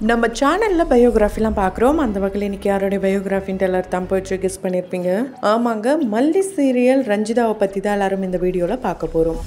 நம்ம சேனல்ல பயோகிராஃபிலாம் பார்க்குறோம். அந்த வகையில் இன்னைக்கு யாருடைய பயோகிராஃபின்ட்டு எல்லாரும் தான் போயிட்டு கெஸ் பண்ணியிருப்பீங்க. ஆமாங்க, மல்லி சீரியல் ரஞ்சிதாவை பற்றி தான் எல்லாரும் இந்த வீடியோவில் பார்க்க போகிறோம்.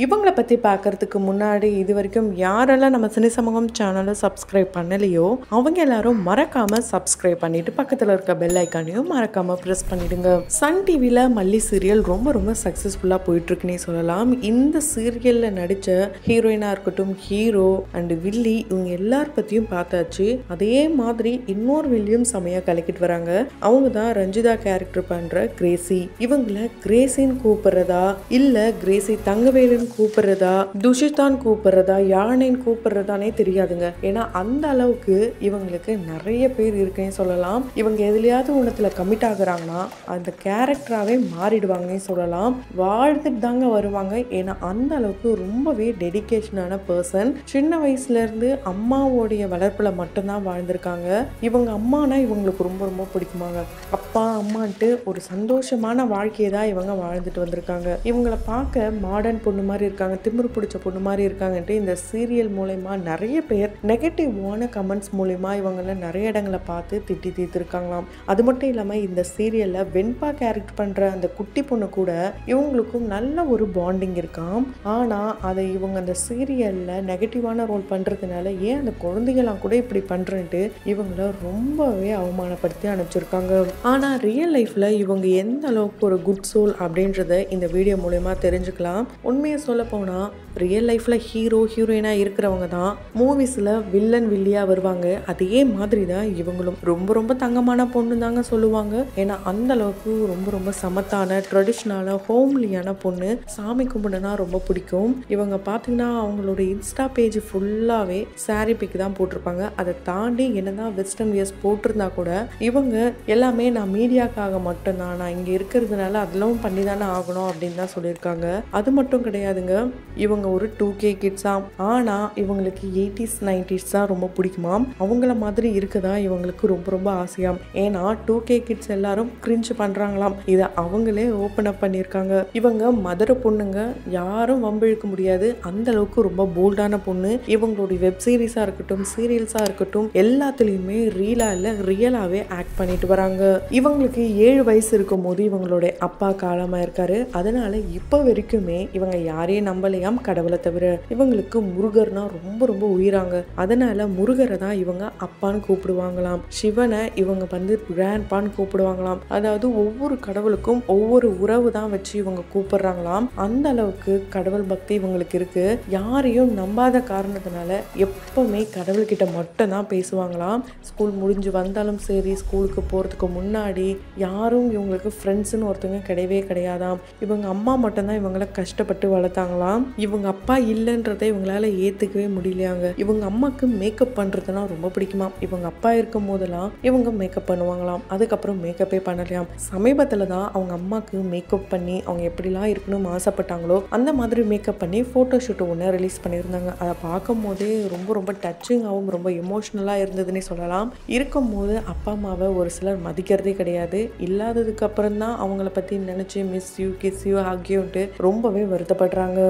இவங்களை பற்றி பார்க்கறதுக்கு முன்னாடி இது வரைக்கும் யாரெல்லாம் நம்ம சினி சமூகம் சேனலை சப்ஸ்கிரைப் பண்ணலையோ அவங்க எல்லாரும் மறக்காமல் சப்ஸ்கிரைப் பண்ணிட்டு பக்கத்தில் இருக்க பெல் ஐக்கானையும் மறக்காமல் ப்ரெஸ் பண்ணிடுங்க. சன் டிவியில் மல்லி சீரியல் ரொம்ப ரொம்ப சக்ஸஸ்ஃபுல்லாக போயிட்டுருக்குன்னே சொல்லலாம். இந்த சீரியலில் நடித்த ஹீரோயினாக இருக்கட்டும், ஹீரோ அண்டு வில்லி, இவங்க எல்லார் பற்றியும் பார்த்தாச்சு. அதே மாதிரி இன்னொரு வில்லியும் செமையாக கலக்கிட்டு வராங்க. அவங்க தான் ரஞ்சிதா கேரக்டர் பண்ணுற கிரேசி. இவங்களை கிரேசின்னு கூப்பிட்றதா இல்லை கிரேசி தங்கவேலுன்னு கூப்பிடுறதா, துஷிதான் கூப்பிடுறதா, யானைன்னு கூப்பிடுறதானே தெரியாதுங்க. ஏன்னா அந்த அளவுக்கு இவங்களுக்கு நிறைய பேர் இருக்குன்னு சொல்லலாம். இவங்க எதுலையாவது ஒன்றத்துல கமிட் ஆகுறாங்கன்னா அந்த கேரக்டராகவே மாறிடுவாங்கன்னு சொல்லலாம். வாழ்ந்துட்டு தாங்க வருவாங்க. ஏன்னா அந்த அளவுக்கு ரொம்பவே டெடிகேஷனான பர்சன். சின்ன வயசுல இருந்து அம்மாவோடைய வளர்ப்புல மட்டும்தான் வாழ்ந்திருக்காங்க. இவங்க அம்மானா இவங்களுக்கு ரொம்ப ரொம்ப பிடிக்குமாங்க. அப்பா அம்மான்ட்டு ஒரு சந்தோஷமான வாழ்க்கையை தான் இவங்க வாழ்ந்துட்டு வந்திருக்காங்க. இவங்களை பார்க்க மாடர்ன் பொண்ணு மாதிரி இருக்காங்க, திமிரு பிடிச்ச பொண்ணு மாதிரி இருக்காங்கன்ட்டு இந்த சீரியல் மூலமா நிறைய பேர் நெகட்டிவான கமெண்ட்ஸ் மூலமா இவங்கள நிறைய இடங்களை பார்த்து திட்டி தீர்த்திருக்காங்களாம். அது மட்டும் இல்லாமல் இந்த சீரியல்ல வெண்பா கேரக்டர் பண்ற அந்த குட்டி பொண்ணு கூட இவங்களுக்கும் நல்ல ஒரு பாண்டிங் இருக்காம். ஆனா அதை இவங்க அந்த சீரியல்ல நெகட்டிவான ரோல் பண்றதுனால ஏன் அந்த குழந்தைகளாம் கூட இப்படி பண்றேன்ட்டு இவங்கள ரொம்பவே அவமானப்படுத்தி அனுப்பிச்சிருக்காங்க. ஆனா ரியல் லைஃப்ல இவங்க எந்த அளவுக்கு ஒரு குட் சோல் அப்படின்றத இந்த வீடியோ மூலமா தெரிஞ்சுக்கலாம். உண்மையை சொல்ல போனா ரியல் லைஃப்ல ஹீரோ ஹீரோயினா இருக்கிறவங்க தான் மூவிஸ்ல வில்லன் வில்லியா வருவாங்க. அதே மாதிரி தான் இவங்களும் ரொம்ப ரொம்ப தங்கமான பொண்ணு தாங்க சொல்லுவாங்க. ஏன்னா அந்த அளவுக்கு ரொம்ப ரொம்ப சமத்தான ட்ரெடிஷ்னலான ஹோம்லியான பொண்ணு. சாமி கும்பிடுனா ரொம்ப பிடிக்கும். இவங்க பார்த்தீங்கன்னா அவங்களோட இன்ஸ்டா பேஜ் ஃபுல்லாவே சாரி பிக் தான் போட்டிருப்பாங்க. அதை தாண்டி என்னதான் வெஸ்டர்ன் வியர்ஸ் போட்டிருந்தா கூட இவங்க எல்லாமே நான் மீடியாக்காக மட்டும்தான், நான் இங்க இருக்கிறதுனால அதெல்லாம் பண்ணி தானே ஆகணும் அப்படின்னு தான் சொல்லியிருக்காங்க. அது மட்டும் கிடையாதுங்க, இவங்க ஒரு 2K கிட்ஸாம். ஆனா இவங்களுக்கு 80s 90s தான் ரொம்ப பிடிக்குமாம். அவங்கள மாதிரி இருக்கதா இவங்களுக்கு ரொம்ப ரொம்ப ஆசையாம். ஏன்னா 2K கிட்ஸ் எல்லாரும் கிரிஞ்ச் பண்றாங்களாம். இதை அவங்களே ஓப்பன் அப் பண்ணியிருக்காங்க. இவங்க மதுரை பொண்ணுங்க, யாரும் வம்பிழுக்க முடியாது. அந்த அளவுக்கு ரொம்ப போல்டான பொண்ணு. இவங்களுடைய வெப் சீரிஸா இருக்கட்டும், சீரியல்ஸா இருக்கட்டும், எல்லாத்துலயுமே ரீலா இல்ல ரியலாவே ஆக்ட் பண்ணிட்டு வராங்க. இவங்களுக்கு 7 வயசு இருக்கும் போது இவங்களுடைய அப்பா காலமா இருக்காரு. அதனால இப்ப வரைக்குமே இவங்க யாரையும் நம்பலையாம் கடவுளை தவிர. இவங்களுக்கு முருகர்னா ரொம்ப ரொம்ப உயிராங்க. அதனால முருகரை தான் இவங்க அப்பான்னு கூப்பிடுவாங்களாம். சிவனை இவங்க வந்து கிராண்ட்பான்னு கூப்பிடுவாங்களாம். அதாவது ஒவ்வொரு கடவுளுக்கும் ஒவ்வொரு உறவு தான் வச்சு இவங்க கூப்பிடுறாங்களாம். அந்த அளவுக்கு கடவுள் பக்தி இவங்களுக்கு இருக்கு. யாரையும் நம்பாத காரணத்தினால எப்பவுமே கடவுள்கிட்ட மட்டும் தான் பேசுவாங்களாம். ஸ்கூல் முடிஞ்சு வந்தாலும் சரி, ஸ்கூலுக்கு போறதுக்கு முன்னாடி யாரும் இவங்களுக்கு ஃப்ரெண்ட்ஸ்ன்னு ஒருத்தவங்க கிடையவே கிடையாதாம். இவங்க அம்மா மட்டும்தான் இவங்களை கஷ்டப்பட்டு வளர்த்தாங்களாம். இவங்க அப்பா இல்லைன்றதை இவங்களால ஏத்துக்கவே முடியலையாங்க. இவங்க அம்மாக்கு மேக்கப் பண்றதுனா ரொம்ப பிடிக்குமா. இவங்க அப்பா இருக்கும் போதெல்லாம் இவங்க மேக்கப் பண்ணுவாங்களாம். அதுக்கப்புறம் மேக்கப்பே பண்ணலையாம். சமீபத்துல தான் அவங்க அம்மாக்கு மேக்கப் பண்ணி அவங்க எப்படிலாம் இருக்கணும்னு ஆசைப்பட்டாங்களோ அந்த மாதிரி மேக்கப் பண்ணி போட்டோ ஷூட் ஒன்று ரிலீஸ் பண்ணியிருந்தாங்க. அதை பார்க்கும் போதே ரொம்ப ரொம்ப டச்சிங்காகவும் ரொம்ப எமோஷ்னலாக இருந்ததுன்னே சொல்லலாம். இருக்கும் போது அப்பா அம்மாவை ஒரு சிலர் மதிக்கிறதே கிடையாது. இல்லாததுக்கு அப்புறம் தான் அவங்கள பத்தி நினைச்சு மிஸ் யூ கிஸ் யூ ஹக்யூன்ட்டு ரொம்பவே வருத்தப்படுறாங்க.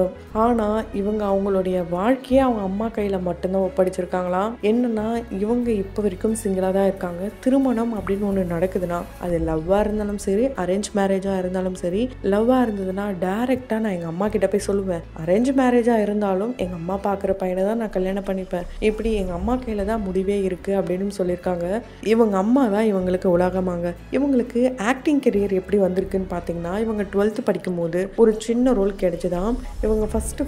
ஆனா இவங்க அவங்களுடைய வாழ்க்கையை அவங்க அம்மா கையில மட்டும்தான் ஒப்படைச்சிருக்காங்களாம். என்னன்னா இவங்க இப்போ வரைக்கும் சிங்கிளா தான் இருக்காங்க. திருமணம் அப்படின்னு ஒன்று நடக்குதுன்னா அது லவ்வா இருந்தாலும் சரி, அரேஞ்ச் மேரேஜா இருந்தாலும் சரி, லவ்வா இருந்ததுன்னா டைரக்டா நான் எங்க அம்மா கிட்ட போய் சொல்லுவேன். அரேஞ்ச் மேரேஜா இருந்தாலும் எங்க அம்மா பாக்குற பையனை தான் நான் கல்யாணம் பண்ணிப்பேன். இப்படி எங்க அம்மா கையில தான் முடிவே இருக்கு அப்படின்னு சொல்லியிருக்காங்க. இவங்க அம்மா தான் இவங்களுக்கு உலகமாங்க. இவங்களுக்கு ஆக்டிங் கெரியர் எப்படி வந்திருக்குன்னு பாத்தீங்கன்னா இவங்க 12th படிக்கும் போது ஒரு சின்ன ரோல் கிடைச்சுதான். இவங்க ஃபர்ஸ்ட்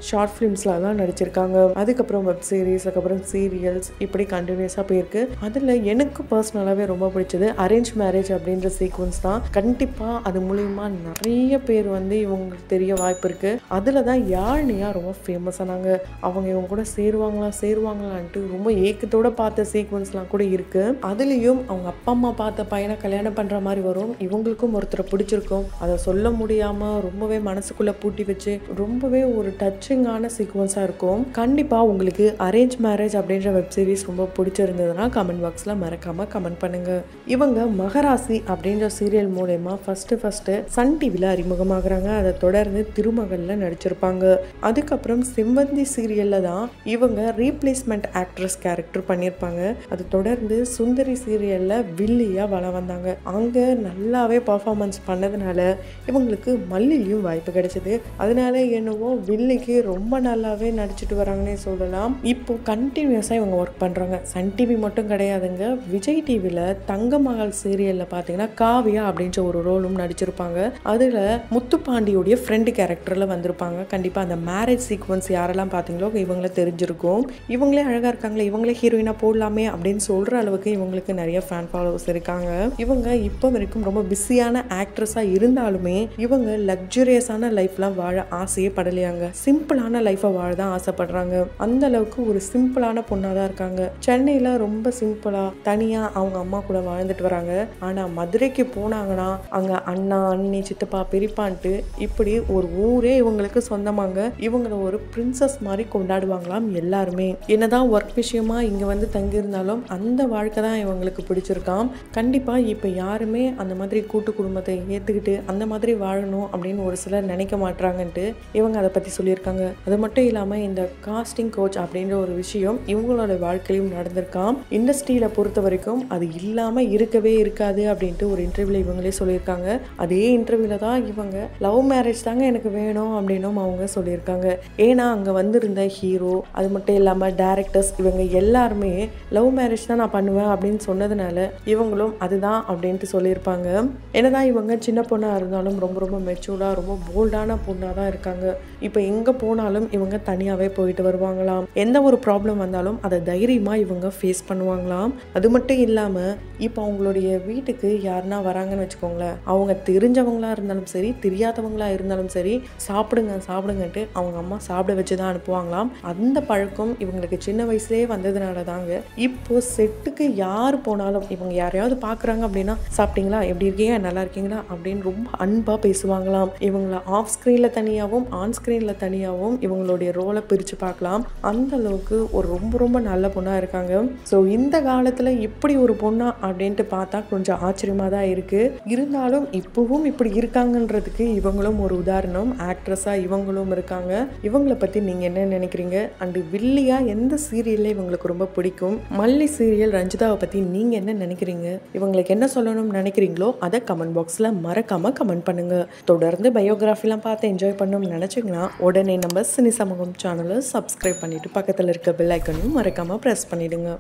ஷார்ட் ஃபிலிம்ஸ்ல தான் நடிச்சிருக்காங்க. அதுக்கப்புறம் வெப் சீரிஸ், அதுக்கப்புறம் சீரியல்ஸ், இப்படி கண்டினியூஸா போயிருக்கு. அதுல எனக்கு பர்சனலாவே ரொம்ப பிடிச்சது அரேஞ்ச் மேரேஜ் அப்படின்ற சீக்வன்ஸ் தான். கண்டிப்பா அது மூலியமா நிறைய பேர் வந்து இவங்களுக்கு தெரிய வாய்ப்பு இருக்கு. அதுல தான் யாழ்னியா ரொம்ப ஃபேமஸ் ஆனாங்க. அவங்க இவங்க கூட சேருவாங்களான்ட்டு ரொம்ப ஏக்கத்தோட பார்த்த சீக்வன்ஸ்லாம் கூட இருக்கு. அதுலயும் அவங்க அப்பா அம்மா பார்த்த பையனை கல்யாணம் பண்ற மாதிரி வரும். இவங்களுக்கும் ஒருத்தரை பிடிச்சிருக்கும். அதை சொல்ல முடியாம ரொம்பவே மனசுக்குள்ள பூட்டி வச்சு ரொம்பவே ஒரு டச்சிங்கான சீக்வன்ஸாக இருக்கும். கண்டிப்பாக உங்களுக்கு அரேஞ்ச் மேரேஜ் அப்படின்ற வெப் சீரிஸ் ரொம்ப பிடிச்சிருந்ததுன்னா கமெண்ட் பாக்ஸில் மறக்காமல் கமெண்ட் பண்ணுங்கள். இவங்க மகராசி அப்படின்ற சீரியல் மூலயமா ஃபஸ்ட்டு சன் டிவியில் அறிமுகமாகறாங்க. அதை தொடர்ந்து திருமகளில் நடிச்சிருப்பாங்க. அதுக்கப்புறம் செவ்வந்தி சீரியலில் தான் இவங்க ரீப்ளேஸ்மெண்ட் ஆக்ட்ரஸ் கேரக்டர் பண்ணியிருப்பாங்க. அது தொடர்ந்து சுந்தரி சீரியலில் வில்லியாக வளம் வந்தாங்க. அங்கே நல்லாவே பர்ஃபார்மன்ஸ் பண்ணதுனால இவங்களுக்கு மல்லிலையும் வாய்ப்பு கிடைச்சது. அதனால என்னவோ வில்லிக்கு ரொம்ப நல்லாவே நடிச்சிட்டு வராங்கன்னே சொல்லலாம். இப்போ கண்டினியூஸாக இவங்க ஒர்க் பண்ணுறாங்க. சன் டிவி மட்டும் கிடையாதுங்க, விஜய் டிவியில் தங்கமகள் சீரியலில் பார்த்தீங்கன்னா காவியா அப்படின்ற ஒரு ரோலும் நடிச்சிருப்பாங்க. அதில் முத்துப்பாண்டியோடைய ஃப்ரெண்டு கேரக்டரில் வந்திருப்பாங்க. கண்டிப்பாக அந்த மேரேஜ் சீக்வன்ஸ் யாரெல்லாம் பார்த்தீங்களோ இவங்கள தெரிஞ்சிருக்கும். இவங்களே அழகாக இருக்காங்களே, இவங்களே ஹீரோயினாக போடலாமே அப்படின்னு சொல்கிற அளவுக்கு இவங்களுக்கு நிறைய ஃபேன் ஃபாலோவர்ஸ் இருக்காங்க. இவங்க இப்போ வரைக்கும் ரொம்ப பிஸியான ஆக்ட்ரஸாக இருந்தாலுமே இவங்க லக்ஸுரியஸான லைஃப்லாம் வாழ ஆசையே படலையாங்க. சிம்பிளான லைஃப்பை வாழ தான் ஆசைப்படுறாங்க. அந்த அளவுக்கு ஒரு சிம்பிளான பொண்ணாக தான் இருக்காங்க. சென்னையில் ரொம்ப சிம்பிளாக தனியாக அவங்க அம்மா கூட வாழ்ந்துட்டு வராங்க. ஆனால் மதுரைக்கு போனாங்கன்னா அங்கே அண்ணா அண்ணி சித்தப்பா பெரியப்பான்ட்டு இப்படி ஒரு ஊரே இவங்களுக்கு சொந்தமாங்க. இவங்கள ஒரு பிரின்சஸ் மாதிரி கொண்டாடுவாங்களாம் எல்லாருமே. என்னதான் ஒர்க் விஷயமா இங்கே வந்து தங்கியிருந்தாலும் அந்த வாழ்க்கை தான் இவங்களுக்கு பிடிச்சிருக்காம். கண்டிப்பாக இப்போ யாருமே அந்த மாதிரி கூட்டு குடும்பத்தை ஏற்றுக்கிட்டு அந்த மாதிரி வாழணும் அப்படின்னு ஒரு சிலர் நினைக்க மாட்டாங்கன்ட்டு இவங்க அதை பற்றி சொல்லியிருக்காங்க. அது மட்டும் இல்லாமல் இந்த காஸ்டிங் கோச் அப்படின்ற ஒரு விஷயம் இவங்களோட வாழ்க்கையிலும் நடந்திருக்காம். இண்டஸ்ட்ரியில் பொறுத்த வரைக்கும் அது இல்லாமல் இருக்கவே இருக்காது அப்படின்ட்டு ஒரு இன்டர்வியூவில் இவங்களே சொல்லியிருக்காங்க. அதே இன்டர்வியூவில் தான் இவங்க லவ் மேரேஜ் தாங்க எனக்கு வேணும் அப்படின்னும் அவங்க சொல்லியிருக்காங்க. ஏன்னா அங்கே வந்திருந்த ஹீரோ அது மட்டும் இல்லாமல் டேரக்டர்ஸ் இவங்க எல்லாருமே லவ் மேரேஜ் தான் நான் பண்ணுவேன் அப்படின்னு சொன்னதுனால இவங்களும் அதுதான் அப்படின்ட்டு சொல்லியிருப்பாங்க. என்னதான் இவங்க சின்ன பொண்ணாக இருந்தாலும் ரொம்ப ரொம்ப மெச்சூர்டாக ரொம்ப போல்டான பொண்ணாக தான் இருக்காங்க. இப்போ எங்கே போனாலும் இவங்க தனியாகவே போயிட்டு வருவாங்களாம். எந்த ஒரு ப்ராப்ளம் வந்தாலும் அதை தைரியமாக இவங்க ஃபேஸ் பண்ணுவாங்களாம். அது மட்டும் இல்லாமல் இப்போ அவங்களுடைய வீட்டுக்கு யாருன்னா வராங்கன்னு வச்சுக்கோங்களேன், அவங்க தெரிஞ்சவங்களா இருந்தாலும் சரி தெரியாதவங்களா இருந்தாலும் சரி சாப்பிடுங்கன்ட்டு அவங்க அம்மா சாப்பிட வச்சு தான் அனுப்புவாங்களாம். அந்த பழக்கம் இவங்களுக்கு சின்ன வயசுலேயே வந்ததுனால தாங்க இப்போ செட்டுக்கு யார் போனாலும் இவங்க யாரையாவது பார்க்குறாங்க அப்படின்னா சாப்பிட்டீங்களா, எப்படி இருக்கீங்க, நல்லா இருக்கீங்களா அப்படின்னு ரொம்ப அன்பாக பேசுவாங்களாம். இவங்கள ஆஃப் ஸ்க்ரீனில் தனியாகவும் ஆன் ஸ்க்ரீனில் தனியாகவும் இவங்களுடைய ரோலை பிரித்து பார்க்கலாம். அந்த அளவுக்கு ஒரு ரொம்ப ரொம்ப நல்ல பொண்ணாக இருக்காங்க. ஸோ இந்த காலத்தில் இப்படி ஒரு பொண்ணா அப்படின்ட்டு பார்த்தா கொஞ்சம் ஆச்சரியமாக தான் இருக்குது. இருந்தாலும் இப்போவும் இப்படி இருக்காங்கன்றதுக்கு இவங்களும் ஒரு உதாரணம். ஆக்ட்ரஸாக இவங்களும் இருக்காங்க. இவங்களை பற்றி நீங்கள் என்ன நினைக்கிறீங்க? அண்டு வில்லியா எந்த சீரியலில் இவங்களுக்கு ரொம்ப பிடிக்கும்? மல்லி சீரியல் ரஞ்சிதாவை பற்றி நீங்கள் என்ன நினைக்கிறீங்க? இவங்களுக்கு என்ன சொல்லணும்னு நினைக்கிறீங்களோ அதை கமெண்ட் பாக்ஸில் மறக்காமல் கமெண்ட் பண்ணுங்கள். தொடர்ந்து பயோகிராஃபிலாம் பார்த்து என்ஜாய் பண்ணணும்னு நினச்சிங்கன்னா உடனே நம்ம சினி சமூகம் சேனலை சப்ஸ்கிரைப் பண்ணிவிட்டு பக்கத்தில் இருக்க பெல் ஐக்கனையும் மறக்காமல் ப்ரெஸ் பண்ணிவிடுங்க.